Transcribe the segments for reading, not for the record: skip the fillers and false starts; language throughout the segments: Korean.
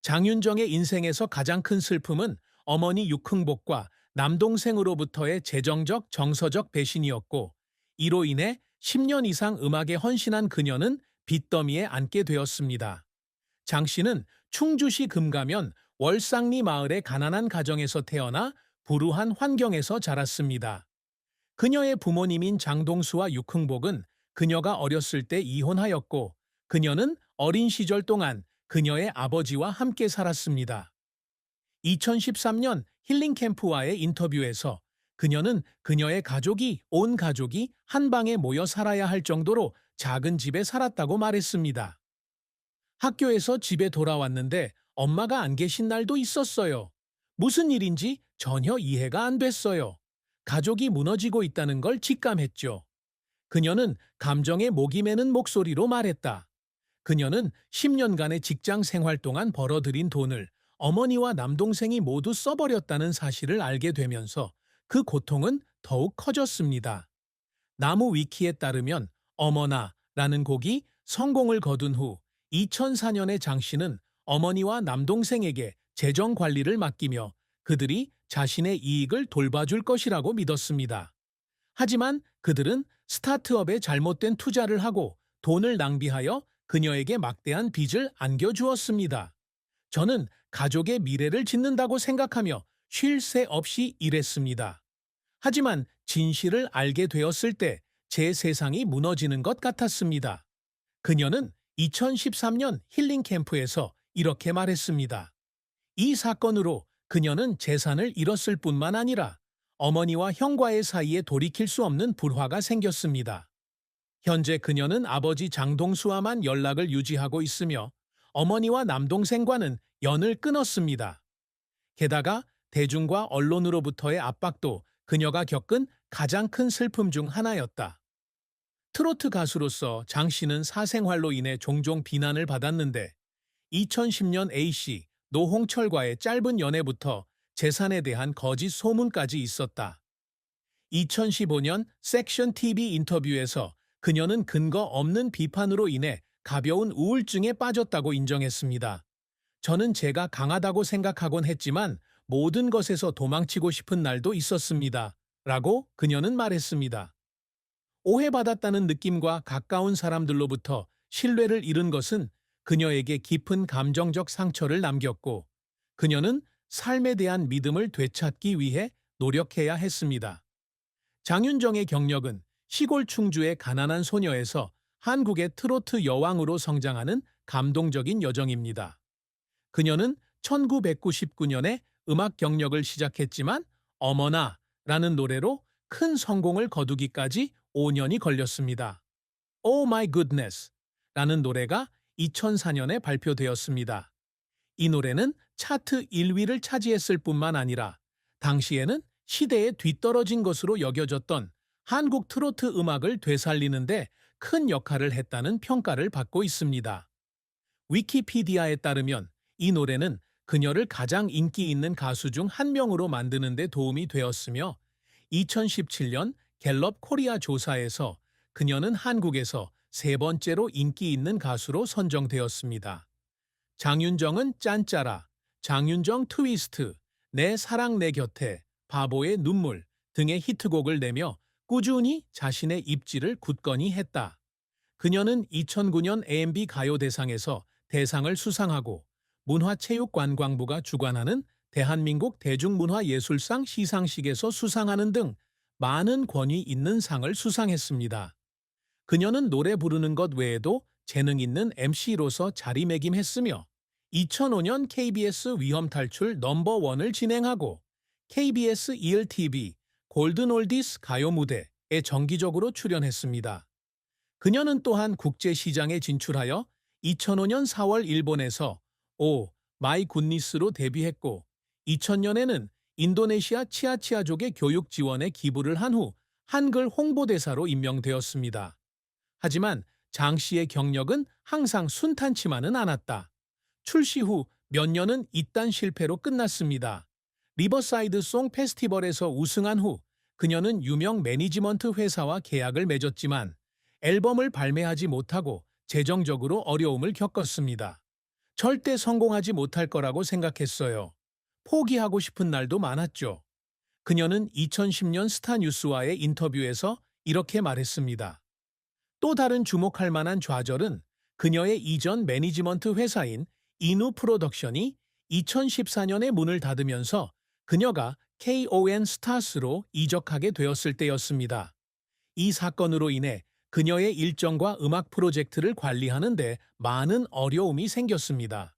장윤정의 인생에서 가장 큰 슬픔은 어머니 육흥복과 남동생으로부터의 재정적, 정서적 배신이었고, 이로 인해 10년 이상 음악에 헌신한 그녀는 빚더미에 앉게 되었습니다. 장 씨는 충주시 금가면 월상리 마을의 가난한 가정에서 태어나 불우한 환경에서 자랐습니다. 그녀의 부모님인 장동수와 육흥복은 그녀가 어렸을 때 이혼하였고, 그녀는 어린 시절 동안 그녀의 아버지와 함께 살았습니다. 2013년 힐링캠프와의 인터뷰에서 그녀는 그녀의 가족이, 온 가족이 한 방에 모여 살아야 할 정도로 작은 집에 살았다고 말했습니다. 학교에서 집에 돌아왔는데 엄마가 안 계신 날도 있었어요. 무슨 일인지 전혀 이해가 안 됐어요. 가족이 무너지고 있다는 걸 직감했죠. 그녀는 감정에 목이 매는 목소리로 말했다. 그녀는 10년간의 직장 생활 동안 벌어들인 돈을 어머니와 남동생이 모두 써버렸다는 사실을 알게 되면서 그 고통은 더욱 커졌습니다. 나무 위키에 따르면 어머나라는 곡이 성공을 거둔 후 2004년에 장 씨는 어머니와 남동생에게 재정 관리를 맡기며 그들이 자신의 이익을 돌봐줄 것이라고 믿었습니다. 하지만 그들은 스타트업에 잘못된 투자를 하고 돈을 낭비하여 그녀에게 막대한 빚을 안겨주었습니다. 저는 가족의 미래를 짓는다고 생각하며 쉴 새 없이 일했습니다. 하지만 진실을 알게 되었을 때 제 세상이 무너지는 것 같았습니다. 그녀는 2013년 힐링 캠프에서 이렇게 말했습니다. 이 사건으로 그녀는 재산을 잃었을 뿐만 아니라 어머니와 형과의 사이에 돌이킬 수 없는 불화가 생겼습니다. 현재 그녀는 아버지 장동수와만 연락을 유지하고 있으며 어머니와 남동생과는 연을 끊었습니다. 게다가 대중과 언론으로부터의 압박도 그녀가 겪은 가장 큰 슬픔 중 하나였다. 트로트 가수로서 장 씨는 사생활로 인해 종종 비난을 받았는데 2010년 A씨 노홍철과의 짧은 연애부터 재산에 대한 거짓 소문까지 있었다. 2015년 섹션 TV 인터뷰에서 그녀는 근거 없는 비판으로 인해 가벼운 우울증에 빠졌다고 인정했습니다. 저는 제가 강하다고 생각하곤 했지만 모든 것에서 도망치고 싶은 날도 있었습니다. 라고 그녀는 말했습니다. 오해받았다는 느낌과 가까운 사람들로부터 신뢰를 잃은 것은 그녀에게 깊은 감정적 상처를 남겼고 그녀는 삶에 대한 믿음을 되찾기 위해 노력해야 했습니다. 장윤정의 경력은 시골 충주의 가난한 소녀에서 한국의 트로트 여왕으로 성장하는 감동적인 여정입니다. 그녀는 1999년에 음악 경력을 시작했지만 어머나라는 노래로 큰 성공을 거두기까지 5년이 걸렸습니다. Oh My Goodness 라는 노래가 2004년에 발표되었습니다. 이 노래는 차트 1위를 차지했을 뿐만 아니라 당시에는 시대에 뒤떨어진 것으로 여겨졌던 한국 트로트 음악을 되살리는데 큰 역할을 했다는 평가를 받고 있습니다. 위키피디아에 따르면 이 노래는 그녀를 가장 인기 있는 가수 중 한 명으로 만드는 데 도움이 되었으며 2017년 갤럽 코리아 조사에서 그녀는 한국에서 세 번째로 인기 있는 가수로 선정되었습니다. 장윤정은 짠짜라, 장윤정 트위스트, 내 사랑 내 곁에, 바보의 눈물 등의 히트곡을 내며 꾸준히 자신의 입지를 굳건히 했다. 그녀는 2009년 AMB 가요대상에서 대상을 수상하고 문화체육관광부가 주관하는 대한민국 대중문화예술상 시상식에서 수상하는 등 많은 권위 있는 상을 수상했습니다. 그녀는 노래 부르는 것 외에도 재능 있는 MC로서 자리매김했으며 2005년 KBS 위험탈출 넘버원을 진행하고 KBS ELTV 골든올디스 가요 무대에 정기적으로 출연했습니다. 그녀는 또한 국제시장에 진출하여 2005년 4월 일본에서 오 마이 굿니스로 데뷔했고 2000년에는 인도네시아 치아치아족의 교육 지원에 기부를 한 후 한글 홍보대사로 임명되었습니다. 하지만 장 씨의 경력은 항상 순탄치만은 않았다. 출시 후 몇 년은 잇단 실패로 끝났습니다. 리버사이드 송 페스티벌에서 우승한 후 그녀는 유명 매니지먼트 회사와 계약을 맺었지만 앨범을 발매하지 못하고 재정적으로 어려움을 겪었습니다. 절대 성공하지 못할 거라고 생각했어요. 포기하고 싶은 날도 많았죠. 그녀는 2010년 스타뉴스와의 인터뷰에서 이렇게 말했습니다. 또 다른 주목할 만한 좌절은 그녀의 이전 매니지먼트 회사인 이누 프로덕션이 2014년에 문을 닫으면서 그녀가 KON 스타스로 이적하게 되었을 때였습니다. 이 사건으로 인해 그녀의 일정과 음악 프로젝트를 관리하는 데 많은 어려움이 생겼습니다.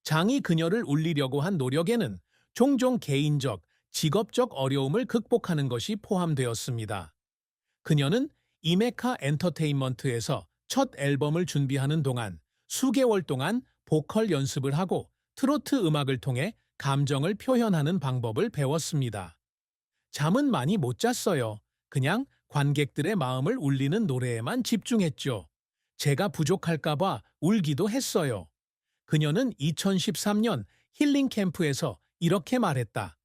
장이 그녀를 울리려고 한 노력에는 종종 개인적, 직업적 어려움을 극복하는 것이 포함되었습니다. 그녀는 이메카 엔터테인먼트에서 첫 앨범을 준비하는 동안 수개월 동안 보컬 연습을 하고 트로트 음악을 통해 감정을 표현하는 방법을 배웠습니다. 잠은 많이 못 잤어요. 그냥 관객들의 마음을 울리는 노래에만 집중했죠. 제가 부족할까봐 울기도 했어요. 그녀는 2013년 힐링 캠프에서 이렇게 말했다.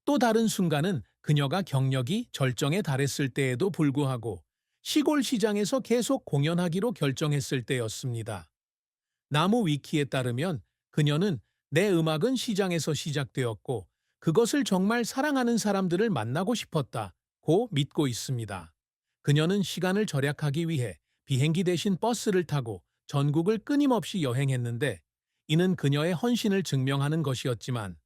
또 다른 순간은 그녀가 경력이 절정에 달했을 때에도 불구하고 시골 시장에서 계속 공연하기로 결정했을 때였습니다. 나무 위키에 따르면 그녀는 내 음악은 시장에서 시작되었고 그것을 정말 사랑하는 사람들을 만나고 싶었다고 믿고 있습니다. 그녀는 시간을 절약하기 위해 비행기 대신 버스를 타고 전국을 끊임없이 여행했는데 이는 그녀의 헌신을 증명하는 것이었지만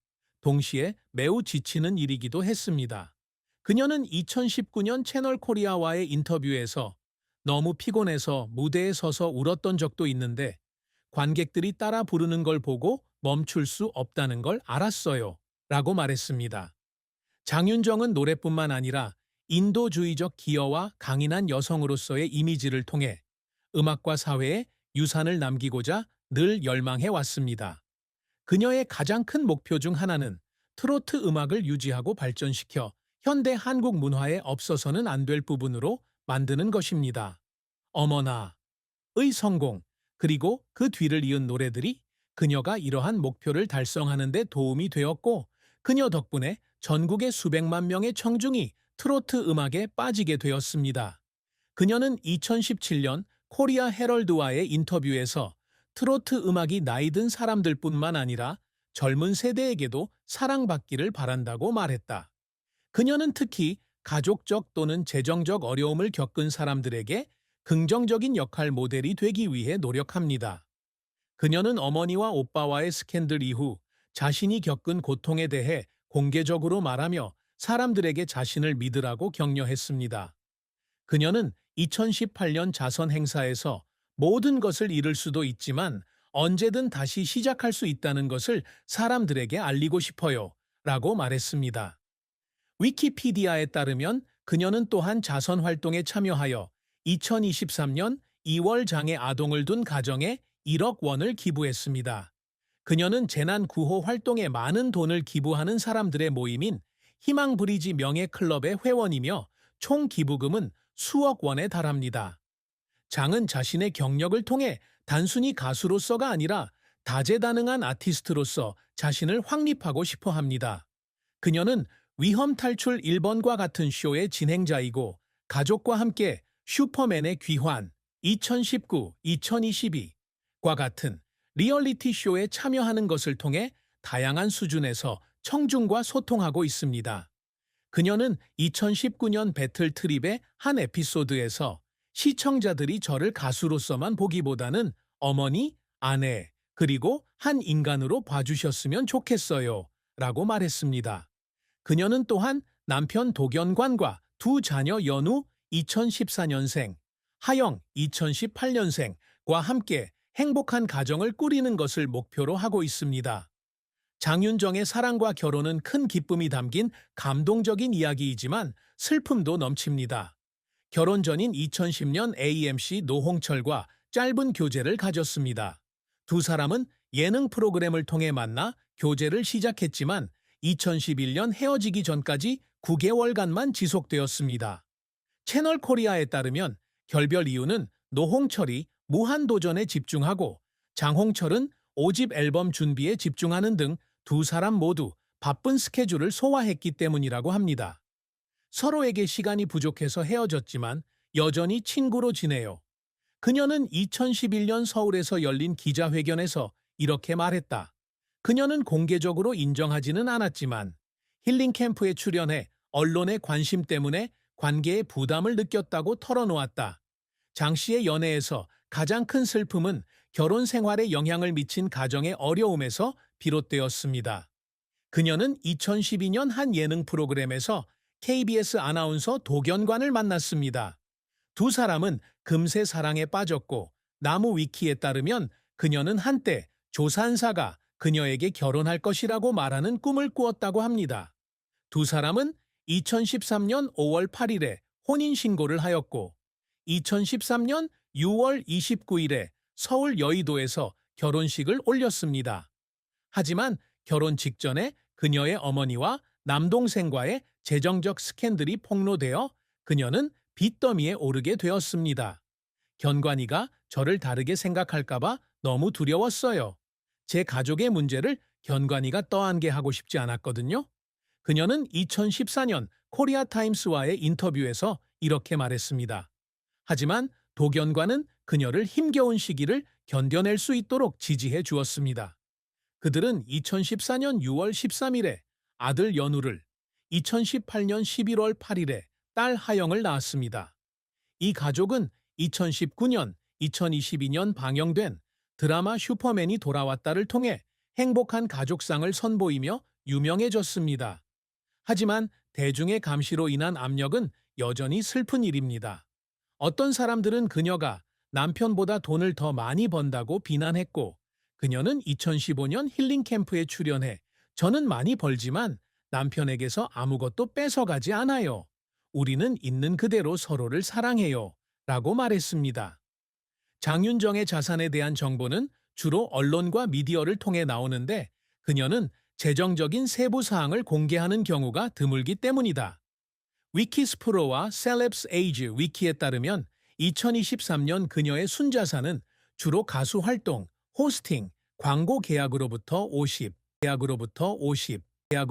동시에 매우 지치는 일이기도 했습니다. 그녀는 2019년 채널 코리아와의 인터뷰에서 너무 피곤해서 무대에 서서 울었던 적도 있는데 관객들이 따라 부르는 걸 보고 멈출 수 없다는 걸 알았어요. 라고 말했습니다. 장윤정은 노래뿐만 아니라 인도주의적 기여와 강인한 여성으로서의 이미지를 통해 음악과 사회에 유산을 남기고자 늘 열망해 왔습니다. 그녀의 가장 큰 목표 중 하나는 트로트 음악을 유지하고 발전시켜 현대 한국 문화에 없어서는 안 될 부분으로 만드는 것입니다. 어머나의 성공, 그리고 그 뒤를 이은 노래들이 그녀가 이러한 목표를 달성하는 데 도움이 되었고 그녀 덕분에 전국의 수백만 명의 청중이 트로트 음악에 빠지게 되었습니다. 그녀는 2017년 코리아 헤럴드와의 인터뷰에서 트로트 음악이 나이 든 사람들뿐만 아니라 젊은 세대에게도 사랑받기를 바란다고 말했다. 그녀는 특히 가족적 또는 재정적 어려움을 겪은 사람들에게 긍정적인 역할 모델이 되기 위해 노력합니다. 그녀는 어머니와 오빠와의 스캔들 이후 자신이 겪은 고통에 대해 공개적으로 말하며 사람들에게 자신을 믿으라고 격려했습니다. 그녀는 2018년 자선 행사에서 모든 것을 잃을 수도 있지만 언제든 다시 시작할 수 있다는 것을 사람들에게 알리고 싶어요. 라고 말했습니다. 위키피디아에 따르면 그녀는 또한 자선 활동에 참여하여 2023년 2월 장애 아동을 둔 가정에 1억 원을 기부했습니다. 그녀는 재난 구호 활동에 많은 돈을 기부하는 사람들의 모임인 희망브리지 명예클럽의 회원이며 총 기부금은 수억 원에 달합니다. 장은 자신의 경력을 통해 단순히 가수로서가 아니라 다재다능한 아티스트로서 자신을 확립하고 싶어 합니다. 그녀는 위험 탈출 1번과 같은 쇼의 진행자이고 가족과 함께 슈퍼맨의 귀환, 2019, 2022과 같은 리얼리티 쇼에 참여하는 것을 통해 다양한 수준에서 청중과 소통하고 있습니다. 그녀는 2019년 배틀 트립의 한 에피소드에서 시청자들이 저를 가수로서만 보기보다는 어머니, 아내, 그리고 한 인간으로 봐주셨으면 좋겠어요. 라고 말했습니다. 그녀는 또한 남편 도견관과 두 자녀 연우 2014년생, 하영 2018년생과 함께 행복한 가정을 꾸리는 것을 목표로 하고 있습니다. 장윤정의 사랑과 결혼은 큰 기쁨이 담긴 감동적인 이야기이지만 슬픔도 넘칩니다. 결혼 전인 2010년 AMC 노홍철과 짧은 교제를 가졌습니다. 두 사람은 예능 프로그램을 통해 만나 교제를 시작했지만 2011년 헤어지기 전까지 9개월간만 지속되었습니다. 채널 코리아에 따르면 결별 이유는 노홍철이 무한도전에 집중하고 장홍철은 5집 앨범 준비에 집중하는 등 두 사람 모두 바쁜 스케줄을 소화했기 때문이라고 합니다. 서로에게 시간이 부족해서 헤어졌지만 여전히 친구로 지내요. 그녀는 2011년 서울에서 열린 기자회견에서 이렇게 말했다. 그녀는 공개적으로 인정하지는 않았지만 힐링 캠프에 출연해 언론의 관심 때문에 관계에 부담을 느꼈다고 털어놓았다. 장 씨의 연애에서 가장 큰 슬픔은 결혼 생활에 영향을 미친 가정의 어려움에서 비롯되었습니다. 그녀는 2012년 한 예능 프로그램에서 KBS 아나운서 도견관을 만났습니다. 두 사람은 금세 사랑에 빠졌고 나무 위키에 따르면 그녀는 한때 조산사가 그녀에게 결혼할 것이라고 말하는 꿈을 꾸었다고 합니다. 두 사람은 2013년 5월 8일에 혼인신고를 하였고 2013년 6월 29일에 서울 여의도에서 결혼식을 올렸습니다. 하지만 결혼 직전에 그녀의 어머니와 남동생과의 재정적 스캔들이 폭로되어 그녀는 빚더미에 오르게 되었습니다. 견관이가 저를 다르게 생각할까봐 너무 두려웠어요. 제 가족의 문제를 견관이가 떠안게 하고 싶지 않았거든요. 그녀는 2014년 코리아 타임스와의 인터뷰에서 이렇게 말했습니다. 하지만 도견관은 그녀를 힘겨운 시기를 견뎌낼 수 있도록 지지해 주었습니다. 그들은 2014년 6월 13일에 아들 연우를, 2018년 11월 8일에 딸 하영을 낳았습니다. 이 가족은 2019년, 2022년 방영된 드라마 슈퍼맨이 돌아왔다를 통해 행복한 가족상을 선보이며 유명해졌습니다. 하지만 대중의 감시로 인한 압력은 여전히 슬픈 일입니다. 어떤 사람들은 그녀가 남편보다 돈을 더 많이 번다고 비난했고, 그녀는 2015년 힐링 캠프에 출연해 저는 많이 벌지만 남편에게서 아무것도 뺏어가지 않아요. 우리는 있는 그대로 서로를 사랑해요. 라고 말했습니다. 장윤정의 자산에 대한 정보는 주로 언론과 미디어를 통해 나오는데 그녀는 재정적인 세부 사항을 공개하는 경우가 드물기 때문이다. 위키스프로와 셀럽스 에이지 위키에 따르면 2023년 그녀의 순자산은 주로 가수 활동, 호스팅, 광고 계약으로부터 50,